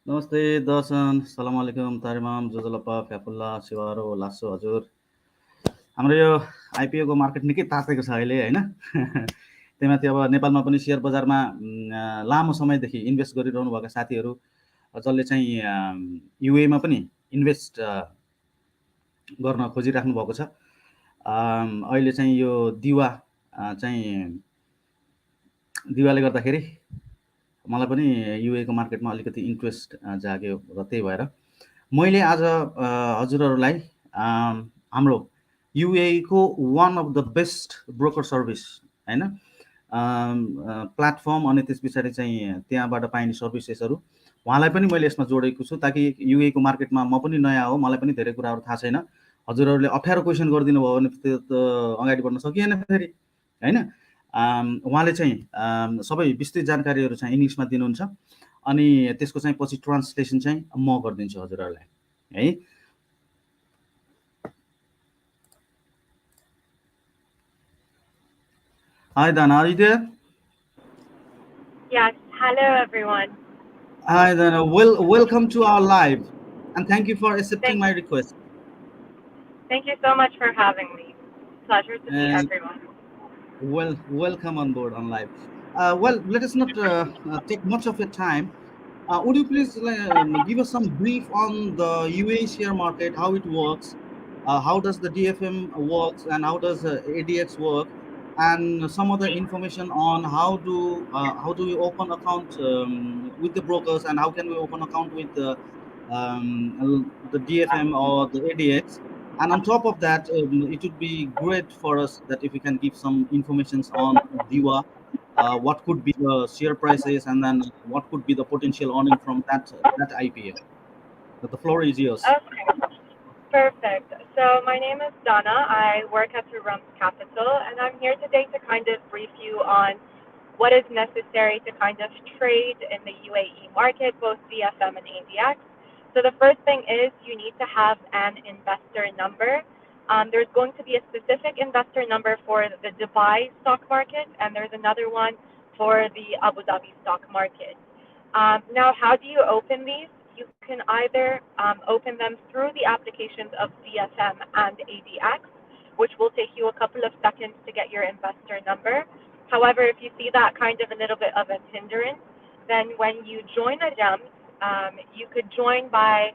नमस्ते दर्शन सलाम अलैकुम तारिमाम जोजलप्पा फ्यापुल्ला सिवारो लासो हजुर हाम्रो यो आइपिओको मार्केट निकै तातेको छ अहिले हैन त्यहीमाथि अब नेपालमा पनि शेयर बजारमा लामो समयदेखि इन्भेस्ट गरिरहनु भएका साथीहरू जसले चाहिँ युएमा पनि इन्भेस्ट गर्न खोजिराख्नु भएको छ अहिले चाहिँ यो दिवाले गर्दाखेरि मलाई पनि युएको मार्केटमा अलिकति इन्ट्रेस्ट जाग्यो र त्यही भएर मैले आज हजुरहरूलाई हाम्रो युएको one of the best broker service हैन प्लेटफर्म अनि त्यस पछाडि चाहिँ त्यहाँबाट पाइने सर्भिसेसहरू उहाँलाई पनि मैले यसमा जोडेको छु ताकि युएको मार्केटमा म पनि नयाँ हो मलाई पनि धेरै कुराहरू थाहा छैन हजुरहरूले अप्ठ्यारो क्वेसन गरिदिनु भयो भने त्यो त अगाडि बढ्न सकिएन फेरि हैन उहाँले चाहिँ सबै विस्तृत जानकारीहरू चाहिँ इङ्ग्लिसमा दिनुहुन्छ अनि त्यसको चाहिँ पछि ट्रान्सलेसन चाहिँ म गरिदिन्छु हजुरहरूलाई है Hi Dana, are you there? Yes, hello everyone. Hi Dana, welcome to our live and thank you for accepting my request. Thank you so much for having me. Pleasure to meet everyone. Welcome on board on live. Well, let us not take much of your time. Would you please give us some brief on the Uae share market, how it works, how does the DFM works, and how does ADX work, and some other information on how do we open account with the brokers, and how can we open account with the DFM or the ADX. And on top of that, it would be great for us that if we can give some informations on Dewa, what could be the share prices, and then what could be the potential earning from that IPO. But the floor is yours. Okay, perfect. So my name is Donna. I work at Rums Capital, and I'm here today to kind of brief you on what is necessary to kind of trade in the UAE market, both DFM and ADX. So the first thing is you need to have an investor number. There's going to be a specific investor number for the Dubai stock market, and there's another one for the Abu Dhabi stock market. Now, how do you open these? You can either open them through the applications of DFM and ADX, which will take you a couple of seconds to get your investor number. However, if you see that kind of a little bit of a hindrance, then when you join a GEMS, you could join by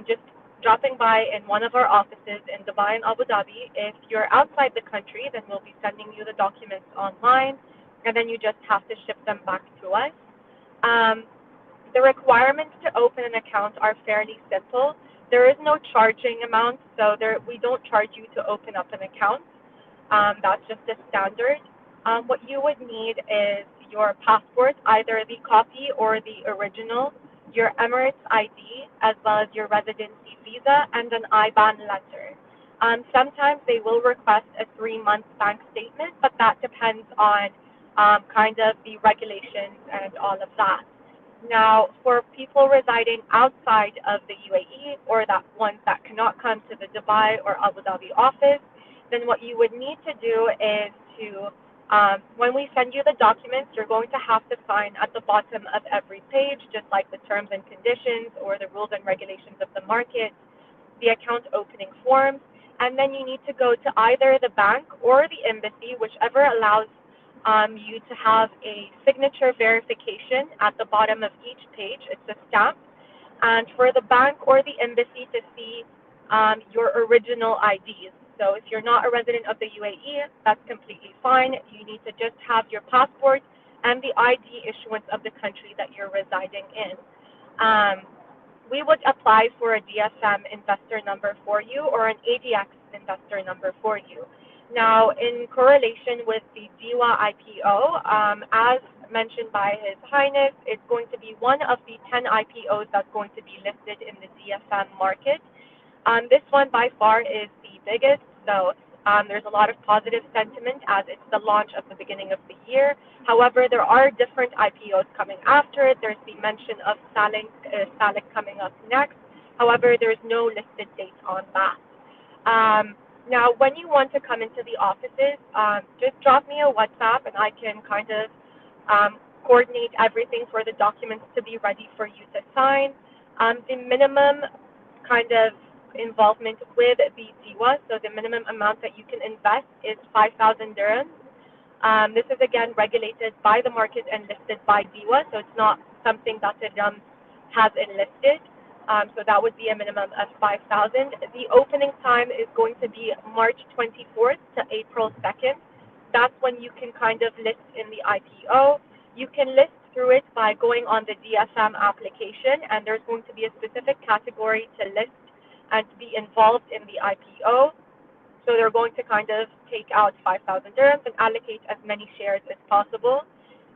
just dropping by in one of our offices in Dubai and Abu Dhabi. If you're outside the country, then we'll be sending you the documents online, and then you just have to ship them back to us. The requirements to open an account are fairly simple. There is no charging amount, so we don't charge you to open up an account. That's just a standard. What you would need is your passport, either the copy or the original, your Emirates ID, as well as your residency visa, and an IBAN letter. Sometimes they will request a 3-month bank statement, but that depends on kind of the regulations and all of that. Now, for people residing outside of the UAE or that ones that cannot come to the Dubai or Abu Dhabi office, then what you would need to do is to, when we send you the documents, you're going to have to sign at the bottom of every page, just like the terms and conditions or the rules and regulations of the market, the account opening forms, and then you need to go to either the bank or the embassy, whichever allows you to have a signature verification at the bottom of each page. It's a stamp. And for the bank or the embassy to see your original IDs. So if you're not a resident of the UAE, that's completely fine. You need to just have your passport and the ID issuance of the country that you're residing in. We would apply for a DSM investor number for you or an ADX investor number for you. Now, in correlation with the Dewa IPO, as mentioned by His Highness, it's going to be one of the 10 IPOs that's going to be listed in the DFM market. This one by far is the biggest, so there's a lot of positive sentiment as it's the launch of the beginning of the year. However, there are different IPOs coming after it. There's the mention of Salik coming up next. However, there's no listed date on that. Now, when you want to come into the offices, just drop me a WhatsApp and I can kind of coordinate everything for the documents to be ready for you to sign. The minimum kind of involvement with the Dewa, so the minimum amount that you can invest is 5,000 dirhams. This is again regulated by the market and listed by Dewa, so it's not something that the DUM has enlisted. So that would be a minimum of 5,000. The opening time is going to be March 24th to April 2nd. That's when you can kind of list in the IPO. You can list through it by going on the DFM application, and there's going to be a specific category to list and to be involved in the IPO. So they're going to kind of take out 5,000 dirhams and allocate as many shares as possible.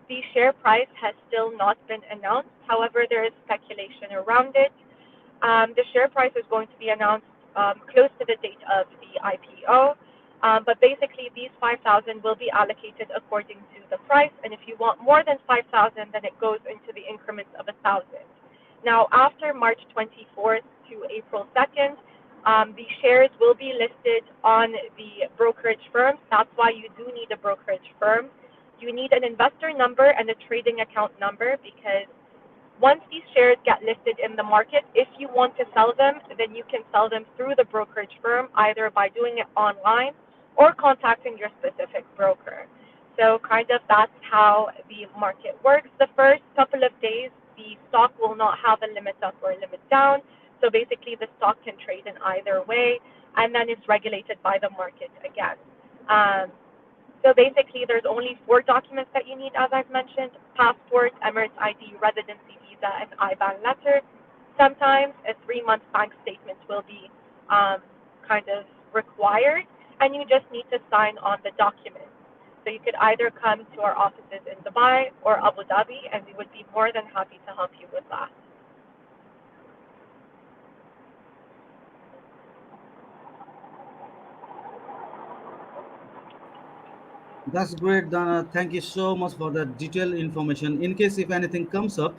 The share price has still not been announced. However, there is speculation around it. The share price is going to be announced close to the date of the IPO. But basically, these 5,000 will be allocated according to the price. And if you want more than 5,000, then it goes into the increments of 1,000. Now, after March 24th to April 2nd, the shares will be listed on the brokerage firms. That's why you do need a brokerage firm. You need an investor number and a trading account number, because once these shares get listed in the market, if you want to sell them, then you can sell them through the brokerage firm, either by doing it online or contacting your specific broker. So kind of that's how the market works. The first couple of days, the stock will not have a limit up or a limit down. So basically, the stock can trade in either way, and then it's regulated by the market again. Um, so basically, there's only 4 documents that you need, as I've mentioned: passport, Emirates ID, residency visa, and IBAN letter. Sometimes a 3-month bank statement will be kind of required, and you just need to sign on the document. So you could either come to our offices in Dubai or Abu Dhabi, and we would be more than happy to help you with that. That's great, Dana. Thank you so much for that detailed information. In case if anything comes up,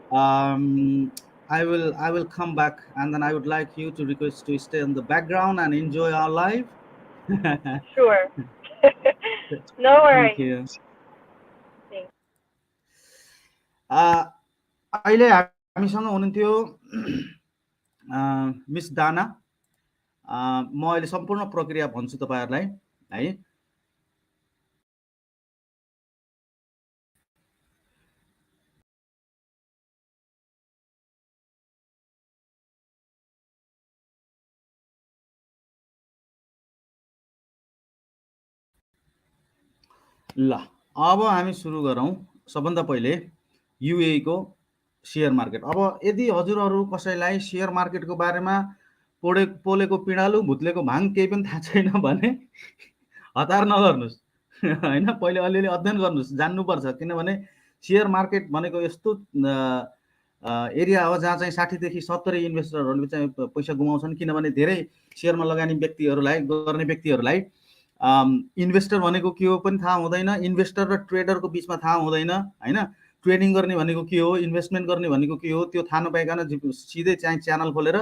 I will come back, and then I would like you to request to stay in the background and enjoy our live. Sure. No Thank worries. you. Thanks. Uh, अहिले हामीसँग हुनुहुन्थ्यो miss दाना। म अहिले सम्पूर्ण प्रक्रिया भन्छु तपाईँहरूलाई है। ल अब हामी सुरु गरौँ। सबभन्दा पहिले युएई को सेयर मार्केट। अब यदि हजुरहरू कसैलाई सेयर मार्केटको बारेमा पोलेको पिँडालु भुत्लेको भाङ केही पनि थाहा छैन भने हतार नगर्नुहोस् होइन, पहिले अलिअलि अध्ययन गर्नुहोस्, जान्नुपर्छ। किनभने सेयर मार्केट भनेको यस्तो एरिया हो जहाँ चाहिँ 60 देखि 70 इन्भेस्टरहरूले चाहिँ पैसा गुमाउँछन्। किनभने धेरै सेयरमा लगानी व्यक्तिहरूलाई गर्ने व्यक्तिहरूलाई इन्भेस्टर भनेको के हो पनि थाहा हुँदैन, इन्भेस्टर र ट्रेडरको बिचमा थाहा हुँदैन होइन। ट्रेडिङ गर्ने भनेको के हो, इन्भेस्टमेन्ट गर्ने भनेको के हो, त्यो थाहा नपाइकन सिधै चाहिँ च्यानल खोलेर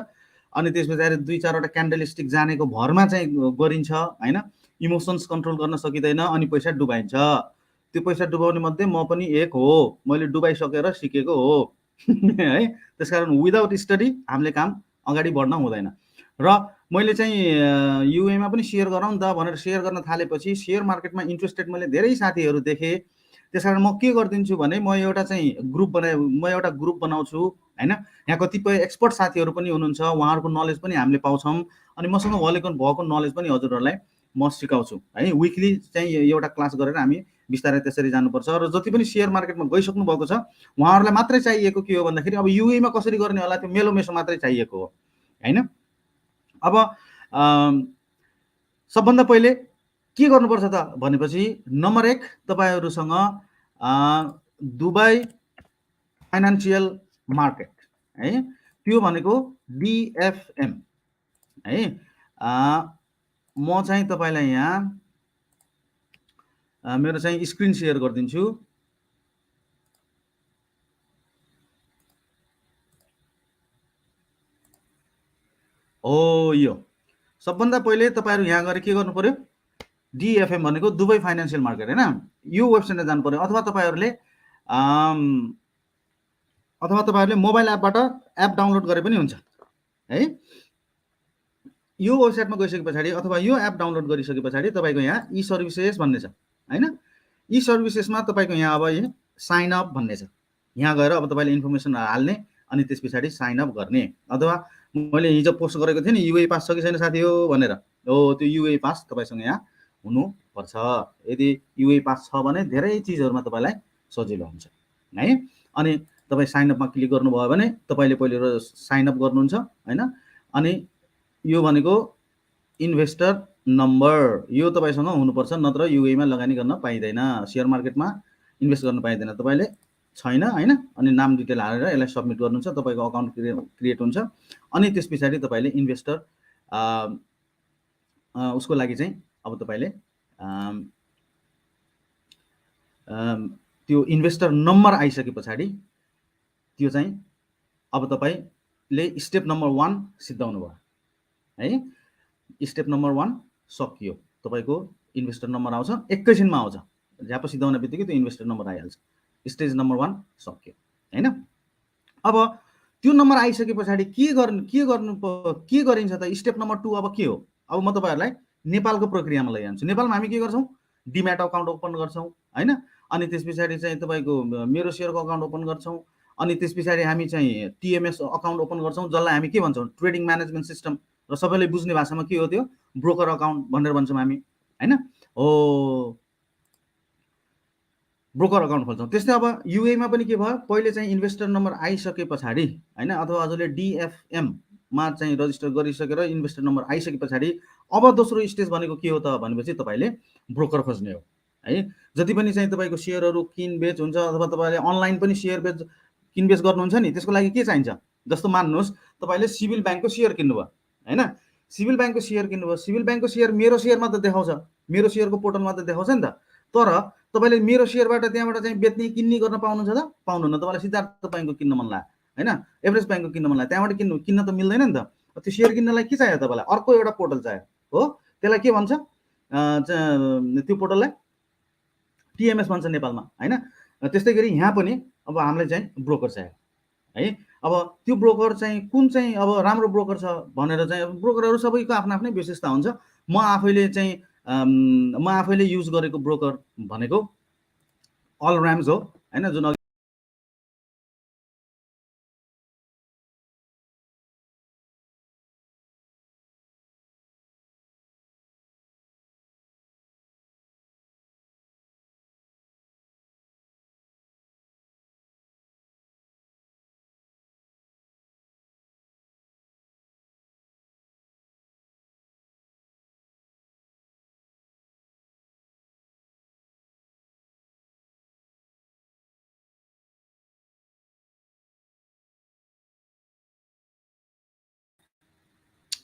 अनि त्यस पछाडि 2-4वटा क्यान्डल स्टिक जानेको भरमा चाहिँ गरिन्छ होइन। इमोसन्स कन्ट्रोल गर्न सकिँदैन अनि पैसा डुबाइन्छ। त्यो पैसा डुबाउने मध्ये म पनि एक हो, मैले डुबाइसकेर सिकेको हो है। त्यसकारण विदाउट स्टडी हामीले काम अगाडि बढ्न हुँदैन। र मैले चाहिँ युएमा पनि सेयर गरौँ त भनेर सेयर गर्न थालेपछि सेयर मार्केटमा इन्ट्रेस्टेड मैले धेरै साथीहरू देखेँ। त्यसकारण म के गरिदिन्छु भने म एउटा ग्रुप बनाउँछु होइन। यहाँ कतिपय एक्सपर्ट साथीहरू पनि हुनुहुन्छ, उहाँहरूको नलेज पनि हामीले पाउँछौँ अनि मसँग भएको नलेज पनि हजुरहरूलाई म सिकाउँछु है। विकली चाहिँ एउटा क्लास गरेर हामी बिस्तारै त्यसरी जानुपर्छ। र जति पनि सेयर मार्केटमा गइसक्नु भएको छ उहाँहरूलाई मात्रै चाहिएको के हो भन्दाखेरि अब युएमा कसरी गर्ने होला, त्यो मेलोमेसो मात्रै चाहिएको हो होइन। अब सबभन्दा पहिले के गर्नुपर्छ त भनेपछि नम्बर 1 तपाईँहरूसँग दुबई फाइनान्सियल मार्केट है, त्यो भनेको डिएफएम है। म चाहिँ तपाईँलाई यहाँ मेरो चाहिँ स्क्रिन सेयर गरिदिन्छु। हो यो सबभन्दा पहिले तपाईँहरू यहाँ गएर के गर्नु पर्यो, डिएफएम भनेको दुबई फाइनान्सियल मार्केट होइन, यो वेबसाइटमा जानु पर्यो। अथवा तपाईँहरूले अथवा तपाईँहरूले मोबाइल एपबाट एप डाउनलोड गरे पनि हुन्छ है। यो वेबसाइटमा गइसके पछाडि अथवा यो एप डाउनलोड गरिसके पछाडि तपाईँको यहाँ ई सर्भिसेस भन्ने छ होइन। ई सर्भिसेसमा तपाईँको यहाँ अब यहाँ साइन अप भन्ने छ। यहाँ गएर अब तपाईँले इन्फर्मेसन हाल्ने अनि त्यस पछाडि साइन अप गर्ने। अथवा मैले हिजो पोस्ट गरेको थिएँ नि युए पास छ कि छैन साथी हो भनेर, हो त्यो युए पास तपाईँसँग यहाँ हुनुपर्छ। यदि युए पास छ भने धेरै चिजहरूमा तपाईँलाई सजिलो हुन्छ है। अनि तपाईँ साइनअपमा क्लिक गर्नुभयो भने तपाईँले पहिले साइनअप गर्नुहुन्छ होइन। अनि यो भनेको इन्भेस्टर नम्बर यो तपाईँसँग हुनुपर्छ, नत्र युएमा लगानी गर्न पाइँदैन, सेयर मार्केटमा इन्भेस्ट गर्न पाइँदैन। तपाईँले छैन होइन। अनि नाम डिटेल हालेर यसलाई सबमिट गर्नुहुन्छ, तपाईँको अकाउन्ट क्रिएट हुन्छ। अनि त्यस पछाडि तपाईँले इन्भेस्टर उसको लागि चाहिँ अब तपाईँले त्यो इन्भेस्टर नम्बर आइसके पछाडि त्यो चाहिँ अब तपाईँले स्टेप नम्बर 1 सिद्धाउनु भयो है। स्टेप नम्बर 1 सकियो, तपाईँको इन्भेस्टर नम्बर आउँछ, एकैछिनमा आउँछ, झ्याप सिधाउने बित्तिकै त्यो इन्भेस्टर नम्बर आइहाल्छ। स्टेज नम्बर 1 सक्यो होइन। अब त्यो नम्बर आइसके पछाडि के गरिन्छ त? स्टेप नम्बर 2 अब के हो? अब म तपाईँहरूलाई नेपालको प्रक्रियामा लैजान्छु। नेपालमा हामी के गर्छौँ? डिम्याट अकाउन्ट ओपन गर्छौँ होइन। अनि त्यस पछाडि चाहिँ तपाईँको मेरो सेयरको अकाउन्ट ओपन गर्छौँ। अनि त्यस पछाडि हामी चाहिँ टिएमएस अकाउन्ट ओपन गर्छौँ, जसलाई हामी के भन्छौँ? ट्रेडिङ म्यानेजमेन्ट सिस्टम, र सबैले बुझ्ने भाषामा के हो त्यो? ब्रोकर अकाउन्ट भनेर भन्छौँ हामी होइन। हो, ब्रोकर अकाउन्ट खोल्छौँ। त्यस्तै अब युएमा पनि के भयो? पहिले चाहिँ इन्भेस्टर नम्बर आइसके पछाडि होइन, अथवा हजुरले डिएफएममा चाहिँ रजिस्टर गरिसकेर इन्भेस्टर नम्बर आइसके पछाडि अब दोस्रो स्टेज भनेको के हो त भनेपछि तपाईँले ब्रोकर खोज्ने हो है। जति पनि चाहिँ तपाईँको सेयरहरू किनबेच हुन्छ अथवा तपाईँले अनलाइन पनि सेयर बेच किनबेच गर्नुहुन्छ नि, त्यसको लागि के चाहिन्छ? जस्तो मान्नुहोस् तपाईँले सिभिल ब्याङ्कको सेयर किन्नुभयो होइन। सिभिल ब्याङ्कको सेयर किन्नुभयो, सिभिल ब्याङ्कको सेयर मेरो सेयरमा त देखाउँछ, मेरो सेयरको पोर्टलमा त देखाउँछ नि त। तर तपाईँले मेरो सेयरबाट त्यहाँबाट चाहिँ बेच्ने किन्ने गर्न पाउनुहुन्छ त? पाउनुहुन्न। तपाईँलाई सिद्धार्थ ब्याङ्कको किन्न मन लाग्यो होइन, एभरेज ब्याङ्कको किन्न मन लाग्यो, त्यहाँबाट किन्न त मिल्दैन नि त। त्यो सेयर किन्नलाई के चाहियो तपाईँलाई? अर्को एउटा पोर्टल चाहियो हो। त्यसलाई के भन्छ? त्यो पोर्टललाई टिएमएस भन्छ नेपालमा होइन। त्यस्तै गरी यहाँ पनि अब हामीलाई चाहिँ ब्रोकर चाहियो है। अब त्यो ब्रोकर चाहिँ कुन चाहिँ अब राम्रो ब्रोकर छ भनेर चाहिँ ब्रोकरहरू सबैको आफ्नो आफ्नै विशेषता हुन्छ। म आफैले युज गरेको ब्रोकर भनेको अल ऱ्याम्स हो होइन, जुन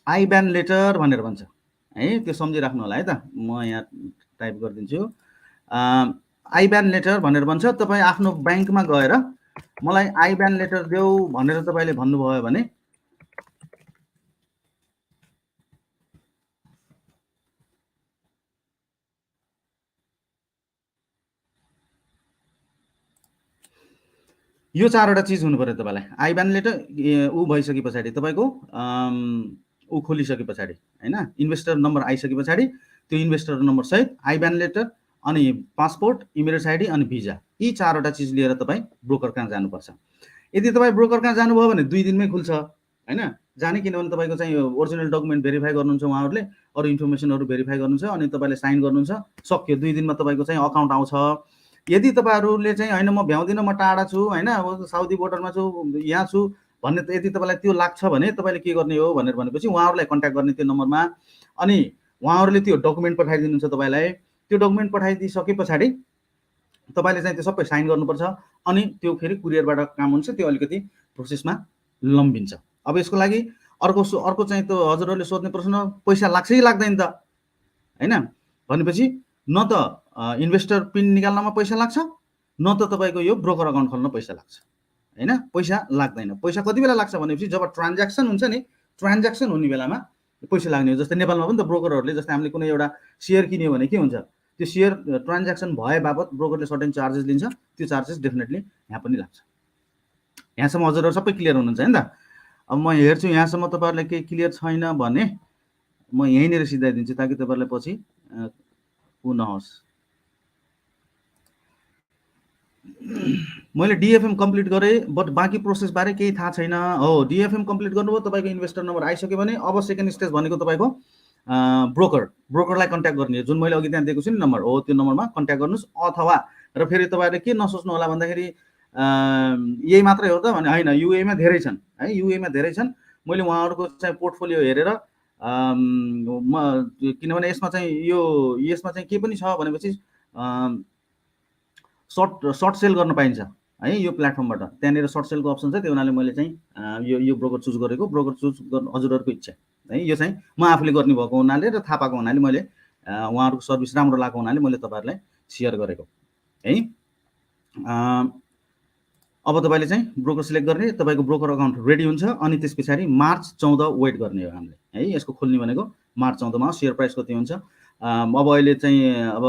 आइब्यान लेटर भनेर भन्छ है। त्यो सम्झिराख्नु होला है त, म यहाँ टाइप गरिदिन्छु। आइब्यान लेटर भनेर भन्छ। तपाईँ आफ्नो ब्याङ्कमा गएर मलाई आइब्यान लेटर देऊ भनेर तपाईँले भन्नुभयो भने यो 4वटा चिज हुनु पर्यो तपाईँलाई। आइब्यान लेटर ऊ भइसके पछाडि तपाईँको ऊ खोलिसके पछाडि होइन, इन्भेस्टर नम्बर आइसके पछाडि त्यो इन्भेस्टर नम्बर सहित आइब्यान लेटर अनि पासपोर्ट, इमेरेट्स आइडी अनि भिजा, यी 4वटा चिज लिएर तपाईँ ब्रोकर कहाँ जानुपर्छ। यदि तपाईँ ब्रोकर कहाँ जानुभयो भने 2 दिनमै खुल्छ होइन जाने, किनभने तपाईँको चाहिँ ओरिजिनल डकुमेन्ट भेरिफाई गर्नुहुन्छ, उहाँहरूले अरू इन्फर्मेसनहरू भेरिफाई गर्नुहुन्छ, अनि तपाईँले साइन गर्नुहुन्छ, सक्यो। 2 दिनमा तपाईँको चाहिँ अकाउन्ट आउँछ। यदि तपाईँहरूले चाहिँ होइन म भ्याउँदिनँ, म टाढा छु होइन, अब साउदी बोर्डरमा छु, यहाँ छु भन्ने यदि तपाईँलाई त्यो लाग्छ भने तपाईँले के गर्ने हो भनेर भनेपछि उहाँहरूलाई कन्ट्याक्ट गर्ने त्यो नम्बरमा। अनि उहाँहरूले त्यो डकुमेन्ट पठाइदिनुहुन्छ तपाईँलाई। त्यो डकुमेन्ट पठाइदिइसके पछाडि तपाईँले चाहिँ त्यो सबै साइन गर्नुपर्छ। अनि त्यो फेरि कुरियरबाट काम हुन्छ, त्यो अलिकति प्रोसेसमा लम्बिन्छ। अब यसको लागि अर्को चाहिँ त्यो हजुरहरूले सोध्ने प्रश्न, पैसा लाग्छ कि लाग्दैन त होइन भनेपछि न त इन्भेस्टर पिन निकाल्नमा पैसा लाग्छ, न त तपाईँको यो ब्रोकर अकाउन्ट खोल्न पैसा लाग्छ होइन, पैसा लाग्दैन। पैसा कति बेला लाग्छ भनेपछि जब ट्रान्ज्याक्सन हुन्छ नि, ट्रान्ज्याक्सन हुने बेलामा पैसा लाग्ने हो। जस्तै नेपालमा पनि त ब्रोकरहरूले, जस्तै हामीले कुनै एउटा सेयर किन्यो भने के हुन्छ, त्यो सेयर ट्रान्ज्याक्सन भए बापत ब्रोकरले सर्टेन चार्जेस लिन्छ, त्यो चार्जेस डेफिनेटली यहाँ पनि लाग्छ। यहाँसम्म हजुरहरू सबै क्लियर हुनुहुन्छ है नि त? अब म हेर्छु यहाँसम्म तपाईँहरूलाई केही क्लियर छैन भने म यहीँनिर सिधाइदिन्छु ताकि तपाईँहरूलाई पछि ऊ नहोस्। मैले डिएफएम कम्प्लिट गरेँ, बट बाँकी प्रोसेसबारे केही थाहा छैन। हो, डिएफएम कम्प्लिट गर्नुभयो, तपाईँको इन्भेस्टर नम्बर आइसक्यो भने अब सेकेन्ड स्टेज भनेको तपाईँको ब्रोकरलाई कन्ट्याक्ट गर्ने, जुन मैले अघि त्यहाँ दिएको छु नि नम्बर हो, त्यो नम्बरमा कन्ट्याक्ट गर्नुहोस्। अथवा र फेरि तपाईँहरूले के नसोच्नु होला भन्दाखेरि यही मात्रै हो त भने होइन, युएमा धेरै छन् है, युएमा धेरै छन्। मैले उहाँहरूको चाहिँ पोर्टफोलियो हेरेर म किनभने यसमा चाहिँ यसमा चाहिँ के पनि छ भनेपछि सर्ट सेल गर्न पाइन्छ है यो प्लेटफर्मबाट। त्यहाँनिर सर्ट सेलको अप्सन छ, त्यो हुनाले मैले चाहिँ यो ब्रोकर चुज गरेको। ब्रोकर चुज गर्नु हजुरहरूको इच्छा है। यो चाहिँ म आफूले गर्ने भएको हुनाले र थाहा पाएको हुनाले मैले उहाँहरूको सर्भिस राम्रो लागेको हुनाले मैले तपाईँहरूलाई सेयर गरेको है। अब तपाईँले चाहिँ ब्रोकर सिलेक्ट गर्ने, तपाईँको ब्रोकर अकाउन्ट रेडी हुन्छ, अनि त्यस पछाडि मार्च 14 वेट गर्ने हो हामीले है। यसको खोल्ने भनेको मार्च 14मा। सेयर प्राइस कति हुन्छ अब अहिले चाहिँ अब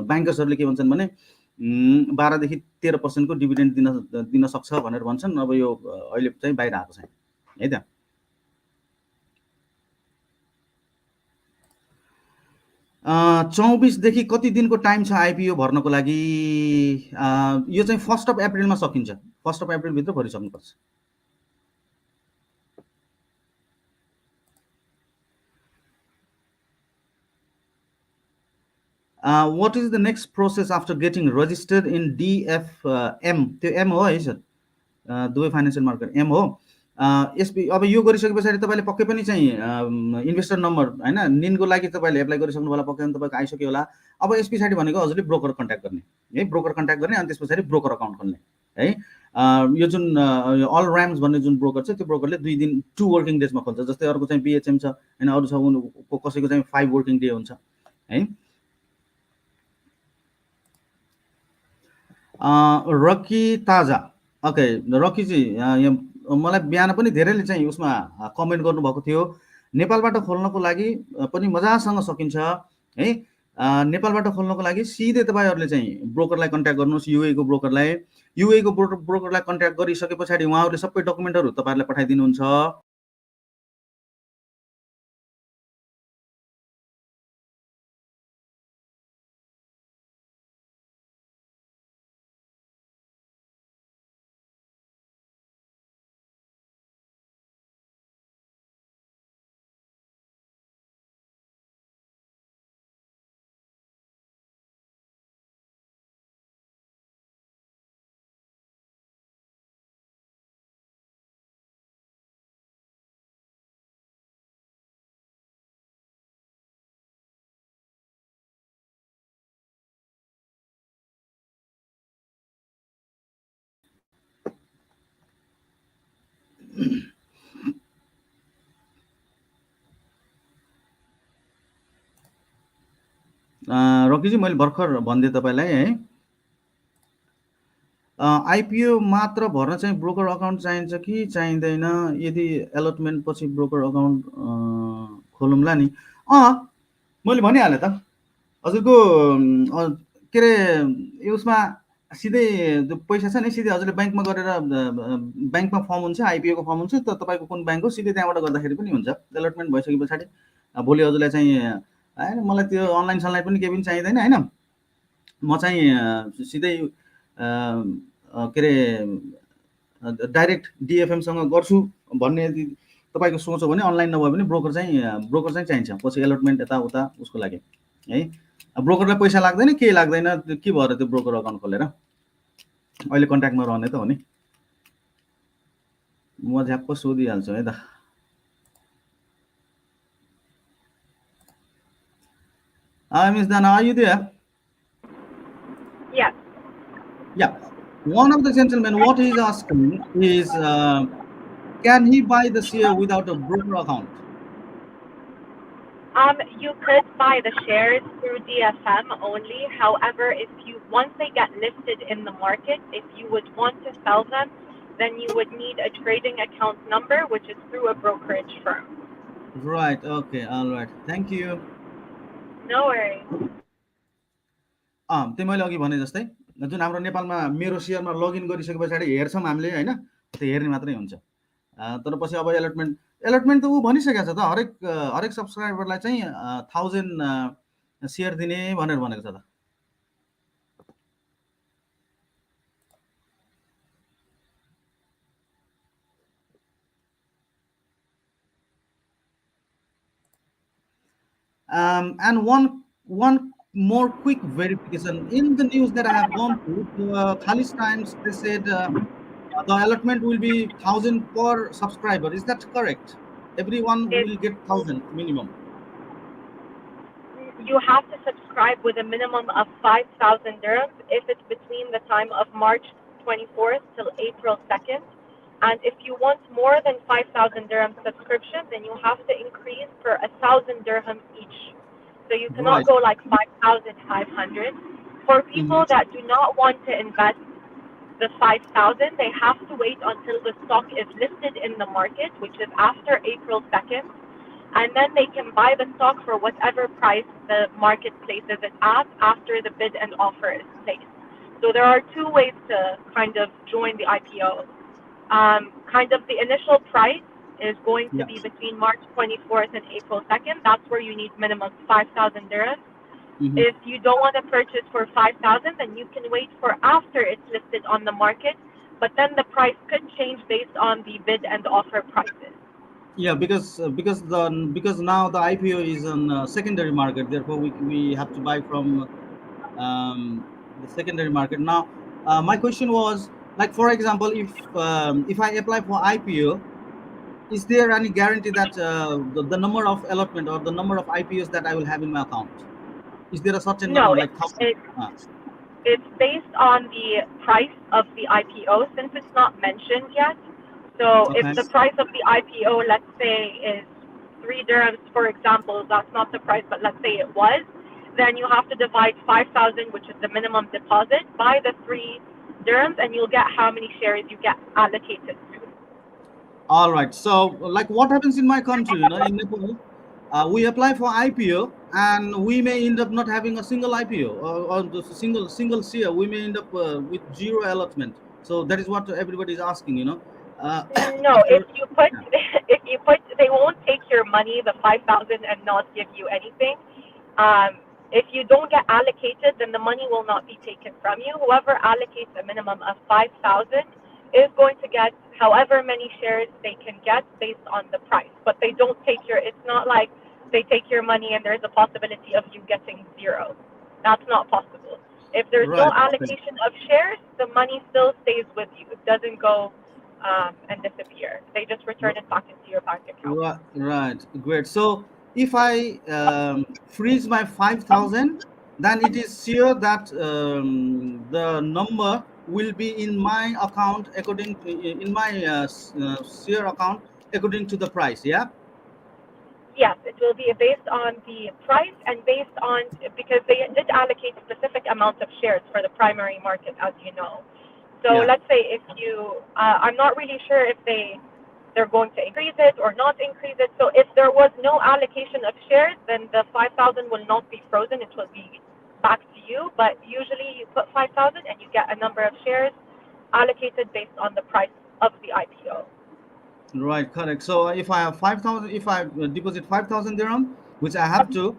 ब्याङ्कर्सहरूले के भन्छन् भने 12 देखि 13% को डिभिडेन्ड दिन सक्छ भनेर भन्छन्। अब यो अहिले चाहिँ बाहिर आएको छैन है त। 24 देखि कति दिनको टाइम छ आइपिओ भर्नको लागि? यो चाहिँ 1 अप्रिलमा सकिन्छ। 1 अप्रिलभित्र भरिसक्नुपर्छ। What is the next process after getting registered in DFM? त्यो एम हो है sir, Dubai financial market M हो। एसपी अब यो गरिसके पछाडि तपाईँले पक्कै पनि चाहिँ इन्भेस्टर नम्बर होइन, निनको लागि तपाईँले एप्लाई गरिसक्नु होला, पक्कै पनि तपाईँको आइसक्यो होला। अब यस पछाडि भनेको हजुरले ब्रोकर कन्ट्याक्ट गर्ने है, ब्रोकर कन्ट्याक्ट गर्ने, अनि त्यस पछाडि ब्रोकर अकाउन्ट खोल्ने है। यो जुन अल ऱ्याम्स भन्ने जुन ब्रोकर छ, त्यो ब्रोकरले 2 वर्किङ डेजमा खोल्छ। जस्तै अर्को चाहिँ बिएचएम छ होइन, अरू छ कसैको चाहिँ 5 वर्किङ डे हुन्छ है। रकी ताजा, ओके रकीजी, मलाई बिहान पनि धेरैले चाहिँ उसमा कमेन्ट गर्नुभएको थियो। नेपालबाट खोल्नको लागि पनि मजासँग सकिन्छ है। नेपालबाट खोल्नको लागि सिधै तपाईँहरूले चाहिँ ब्रोकरलाई कन्ट्याक्ट गर्नुहोस्, युएको ब्रोकरलाई। युएको ब्रोकरलाई कन्ट्याक्ट गरिसके पछाडि उहाँहरूले सबै डकुमेन्टहरू तपाईँहरूलाई पठाइदिनुहुन्छ। रकीजी, मैले भर्खर भनिदिएँ तपाईँलाई है। आइपिओ मात्र भर्न चाहिँ ब्रोकर अकाउन्ट चाहिन्छ कि चाहिँदैन? यदि एलोटमेन्ट पछि ब्रोकर अकाउन्ट खोलौँला नि? मैले भनिहालेँ त हजुरको के अरे उसमा सिधै त्यो पैसा छ नि, सिधै हजुरले ब्याङ्कमा गरेर ब्याङ्कमा फर्म हुन्छ, आइपिओको फर्म हुन्छ, त तपाईँको कुन ब्याङ्क हो सिधै त्यहाँबाट गर्दाखेरि पनि हुन्छ। एलोटमेन्ट भइसके पछाडि भोलि हजुरलाई चाहिँ होइन मलाई त्यो अनलाइन सनलाइन पनि केही पनि चाहिँदैन होइन, म चाहिँ सिधै के अरे डाइरेक्ट डिएफएमसँग गर्छु भन्ने यदि तपाईँको सोच हो भने अनलाइन नभए पनि ब्रोकर चाहिँ चाहिन्छ पछि एलोटमेन्ट यताउता उसको लागि है। ब्रोकरलाई पैसा लाग्दैन, केही लाग्दैन, के भएर त्यो ब्रोकर अकाउन्ट खोलेर अहिले कन्ट्याक्टमा रहने त हो नि। म झ्याप्प सोधिहाल्छु है त। Miss Dana, are you there? Yes. Yeah. One of the gentlemen, what he's asking is, can he buy the share without a broker account? You could buy the shares through DFM only. However, once they get listed in the market, if you would want to sell them, then you would need a trading account number, which is through a brokerage firm. Right. Okay. All right. Thank you. No worries. त्यो मैले अघि भने जस्तै जुन हाम्रो नेपालमा मेरो सेयरमा login गरिसके पछाडि हेर्छौँ हामीले होइन, त्यो हेर्ने मात्रै हुन्छ। तर पछि अब एलटमेन्ट त ऊ भनिसकेको छ त, हरेक सब्सक्राइबरलाई चाहिँ 1000 सेयर दिने भनेर भनेको छ त। And one more quick verification in the news that I have gone through, the Khalis Times, they said the allotment will be 1000 per subscriber. Is that correct? Everyone It will get 1000 minimum. You have to subscribe with a minimum of 5,000 dirhams if it's between the time of March 24th till April 2nd. And if you want more than 5,000 dirham subscription, then you have to increase for 1,000 dirhams each. So you cannot Right. go like 5,500. For Hmm. people that do not want to invest the 5,000, they have to wait until the stock is listed in the market, which is after April 2nd, and then they can buy the stock for whatever price the market places it at after the bid and offer is placed. So there are two ways to kind of join the IPO. Kind of the initial price is going to Yeah. be between March 24th and April 2nd. That's where you need minimum 5,000 dirhams. Hmm. If you don't want to purchase for 5,000, then you can wait for after it's listed on the market, but then the price could change based on the bid and offer prices. Yeah, because now the IPO is on secondary market, therefore we have to buy from the secondary market. Now, my question was, like, for example, if I apply for IPO, is there any guarantee that the number of allotment or the number of IPOs that I will have in my account? Is there a certain No, number, like 1000? it it's based on the price of the IPO since it's not mentioned yet. So if Okay. the price of the IPO, let's say, is 3 dirhams, for example, that's not the price, but let's say it was, then you have to divide 5,000, which is the minimum deposit, by the 3 dirhams, and you'll get how many shares you get allocated to. All right. So, like, what happens in my country, in Nepal, we apply for IPO, and we may end up not having a single IPO, or the single share. We may end up with zero allotment. So that is what everybody is asking. No, if After. you put Yeah. they won't take your money, the 5,000, and not give you anything. If you don't get allocated, then the money will not be taken from you. Whoever allocates a minimum of 5,000 is going to get however many shares they can get based on the price. But they don't take your. It's not like they take your money and there's a possibility of you getting zero. That's not possible. If there's no Right. Okay. allocation of shares, the money still stays with you. It doesn't go and disappear. They just return it back into your bank account. Right, right, great. So if I freeze my 5,000, then it is sure that the number will be in my account according to in my share account according to the price. Yeah. Yes, it will be based on the price and based on because they did allocate specific amounts of shares for the primary market, as you know. So Yeah. let's say if you, I'm not really sure if they're going to increase it or not increase it. So if there was no allocation of shares, then the 5,000 will not be frozen. It will be back to you. But usually you put 5,000 and you get a number of shares allocated based on the price of the IPO. Right, correct. So if I have 5,000, if I deposit 5,000 dirham, which I have to,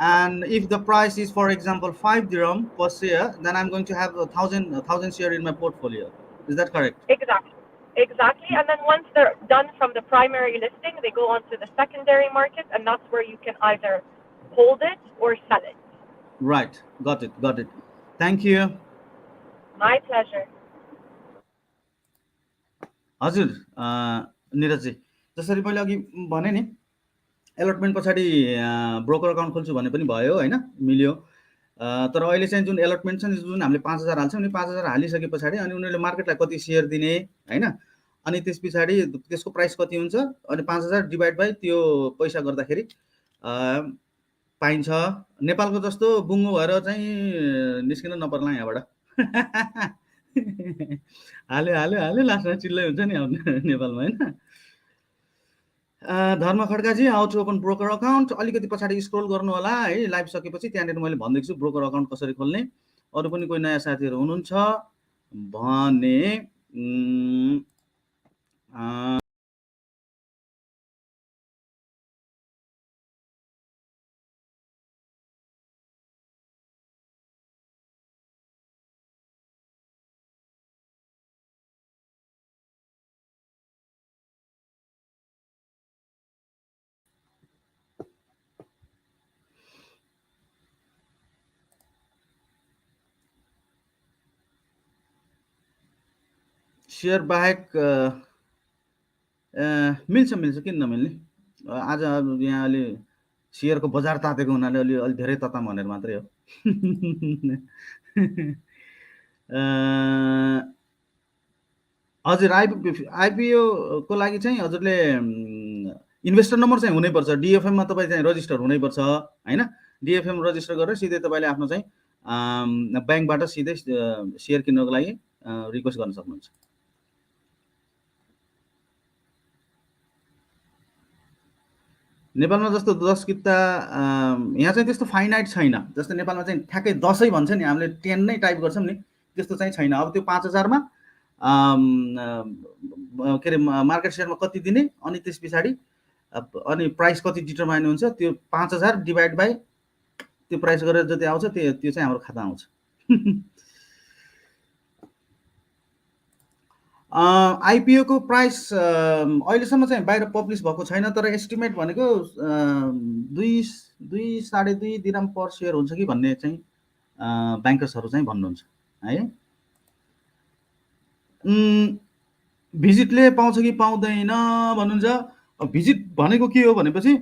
and if the price is, for example, 5 dirham per share, then I'm going to have a thousand share in my portfolio. Is that correct? Exactly. Exactly. And then once they're done from the primary listing, they go on to the secondary market, and that's where you can either hold it or sell it. Right. Got it. Got it. Thank you. My pleasure. हजुर, निरजजी, जसरी मैले अघि भने नि, allotment पछाडि broker account खोल्छु भने पनि भयो होइन, मिल्यो। तर अहिले चाहिँ जुन एलटमेन्ट छ नि, जुन हामीले 5,000 हाल्छौँ नि, 5,000 हालिसके पछाडि अनि उनीहरूले मार्केटलाई कति सेयर दिने होइन, अनि त्यस पछाडि त्यसको प्राइस कति हुन्छ, अनि 5,000 डिभाइड बाई त्यो पैसा गर्दाखेरि पाइन्छ। नेपालको जस्तो बुङ्गो भएर चाहिँ निस्किन नपर्ला यहाँबाट। हाल्यो हाल्यो हाल्यो, लास्टमा चिल्लै हुन्छ नि हाम्रो नेपालमा होइन। Dharma Khadka ji, how to open broker account, अलिकति पछाडि स्क्रोल गर्नु होला है, लाइभ सकेपछि त्यहाँनिर मैले भनिदिएको छु ब्रोकर अकाउन्ट कसरी खोल्ने। अरू पनि कोही नयाँ साथीहरू हुनुहुन्छ भने अ, सेयर बाहेक मिल्छ मिल्छ किन नमिल्ने आज अब यहाँ अलि सेयरको बजार तातेको हुनाले अलि अलि धेरै तताम भनेर मात्रै हो अ, हजुर आइपिओको लागि चाहिँ हजुरले इन्भेस्टर नम्बर चाहिँ हुनैपर्छ डिएफएममा तपाईँ चाहिँ रजिस्टर हुनैपर्छ होइन डिएफएम रजिस्टर गरेर सिधै तपाईँले आफ्नो चाहिँ ब्याङ्कबाट सिधै सेयर किन्नको लागि रिक्वेस्ट गर्न सक्नुहुन्छ नेपालमा जस्तो 10 किता यहाँ चाहिँ त्यस्तो फाइनाइट छैन जस्तो नेपालमा चाहिँ ठ्याक्कै 10 भन्छ नि हामीले 10 नै टाइप गर्छौँ नि त्यस्तो चाहिँ छैन अब त्यो 5000 मा के अरे मार्केट सेयरमा कति दिने अनि त्यस पछाडि अनि प्राइस कति डिटरमाइन हुन्छ त्यो 5000 डिभाइड बाई त्यो प्राइस गरेर जति आउँछ त्यो त्यो चाहिँ हाम्रो खाता आउँछ आइपिओको प्राइस अहिलेसम्म चाहिँ बाहिर पब्लिस भएको छैन तर एस्टिमेट भनेको 2 दिराम पर सेयर हुन्छ कि भन्ने चाहिँ ब्याङ्कर्सहरू चाहिँ भन्नुहुन्छ है भिजिटले पाउँछ कि पाउँदैन भन्नुहुन्छ भिजिट भनेको के हो भनेपछि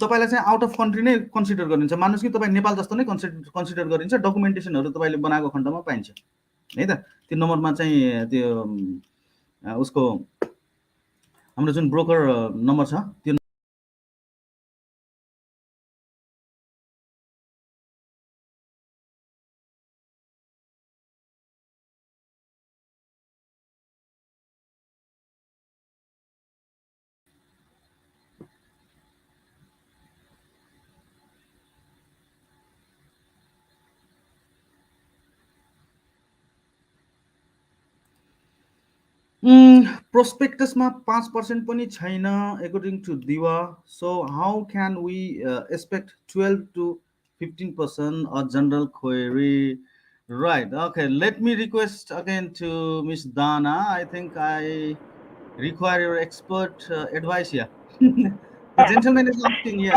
तपाईँलाई चाहिँ आउट अफ कन्ट्री नै कन्सिडर गरिन्छ मान्नुहोस् कि तपाईँ नेपाल जस्तो नै कन्सिडर गरिन्छ डकुमेन्टेसनहरू तपाईँले बनाएको खण्डमा पाइन्छ है त त्यो नम्बरमा चाहिँ त्यो उसको हाम्रो जुन ब्रोकर नम्बर छ त्यो प्रोस्पेक्टसमा 5% पनि छैन according to Dewa. So how can we expect 12 to 15% a general query? Right. Okay. Let me request again to Miss Dana. I think I require your expert advice here. The gentleman is asking, yeah,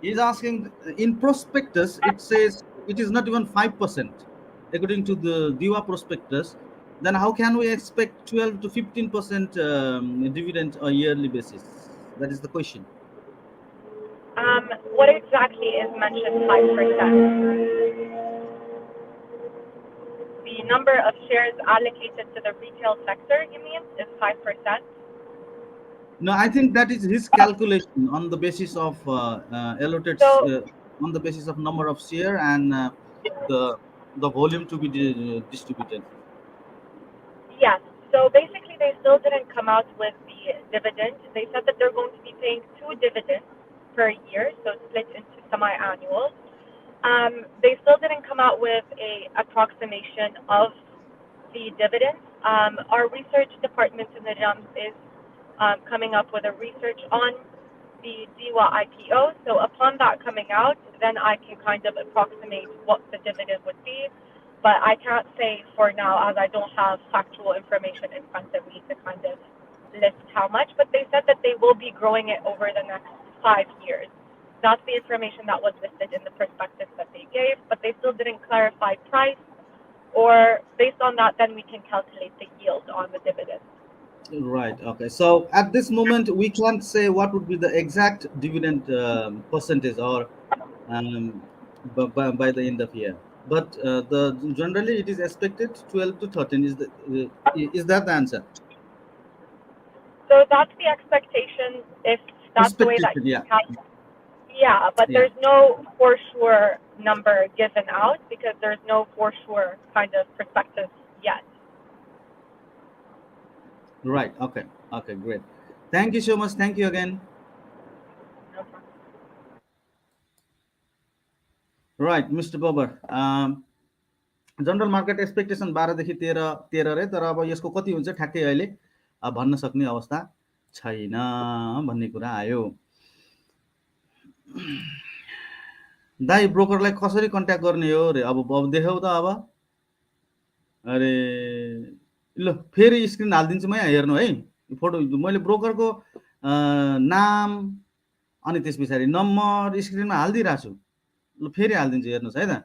he's asking in prospectus, it says it is not even 5%, according to the Dewa prospectus. Then how can we expect 12 to 15% dividend on a yearly basis? That is the question. What exactly is mentioned 5%? The number of shares allocated to the retail sector, you mean, is 5%? No, I think that is his calculation on the basis of allotted, So, on the basis of number of share and the the volume to be distributed. yes. So basically, they still didn't come out with the dividend. They said that they're going to be paying two dividends per year, so split into semi-annual. They still didn't come out with a approximation of the dividends. Our research department in the GEMS is coming up with a research on the Dewa IPO. So upon that coming out, then I can kind of approximate what the dividend would be. But I can't say for now as I don't have factual information in front of me to kind of list how much. But they said that they will be growing it over the next 5 years. That's the information that was listed in the prospectus that they gave, but they still didn't clarify price, or based on that, then we can calculate the yield on the dividend. Right. Okay. So at this moment, we can't say what would be the exact dividend percentage or by the end of year. But the generally it is expected 12 to 13 is that the answer? So that's the expectation if that's the way that Expectation, you yeah, calculate. Yeah, but yeah. there's no for sure number given out because there's no for sure kind of perspective yet. Right. Okay. Okay. Great. Thank you so much. Thank you again. No problem. Right mister Babar, general market expectation 12 देखि 13 रे, तर अब यसको कति हुन्छ ठ्याक्कै अहिले भन्न सक्ने अवस्था छैन भन्ने कुरा आयो। दाइ ब्रोकरलाई कसरी कन्ट्याक्ट गर्ने हो रे? अब देखाउ त अब। अरे ल फेरि स्क्रिन हालिदिन्छु म, यहाँ हेर्नु है फोटो। मैले ब्रोकरको नाम अनि त्यस पछाडि नम्बर स्क्रिनमा हालिदिइरहेको छु। ल फेरि हालिदिन्छु, हेर्नुहोस् है त।